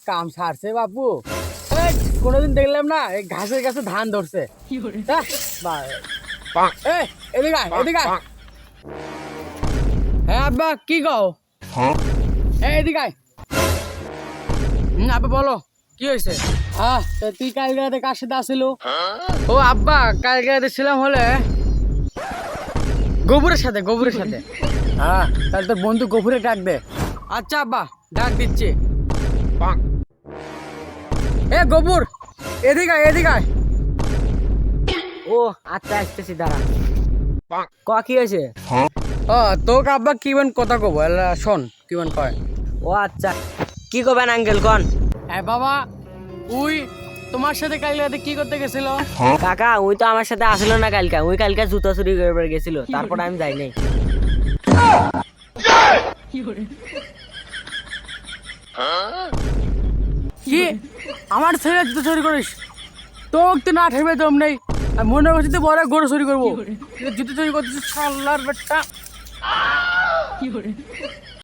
কাম ছাড়ছে বাপু। এই, কোনোদিন দেখলাম না এই ঘাসের কাছে ধান ধরছে। এই, এদিকে আয়, এদিকে আয়। হ্যাঁ আব্বা, কি কও? এই, এদিকে আয়। আব্বা বলো, কি হয়েছে? হ্যাঁ, তা তুই কালকে রাতে কার সাথে আসিল? ও আব্বা, কালকে রাতে ছিলাম হলে গোবরের সাথে, গোবরের সাথে। হ্যাঁ, তাহলে তোর বন্ধু গোবরে ডাক দে। আচ্ছা আব্বা, ডাক দিচ্ছি। এ গোবর, এদিকে আয়, এদিকে আয়। ও আচ্ছা, আসতেছি, দাঁড়া। কি হয়েছে? তোকে আব্বা কি বেন কথা কব, এলা শোন কি বেন কয়। ও আচ্ছা, কি করবেন আঙ্কেল কন? হ্যাঁ বাবা, উই তোমার সাথে কালকে রাতে কি করতে গেছিল? কাকা ওই তো আমার সাথে আসলো না কালকে, ওই কালকে জুতা চুরি করে গেছিল, তারপর আমি যাই নাই। কি আমার ছেলে জুতো চুরি করিস? তোকে তো না ঠেবে দম নেই। আর মনে করছি তো বড় গরু চুরি করবো, জুতো চুরি করতেছিস শালার বেটা।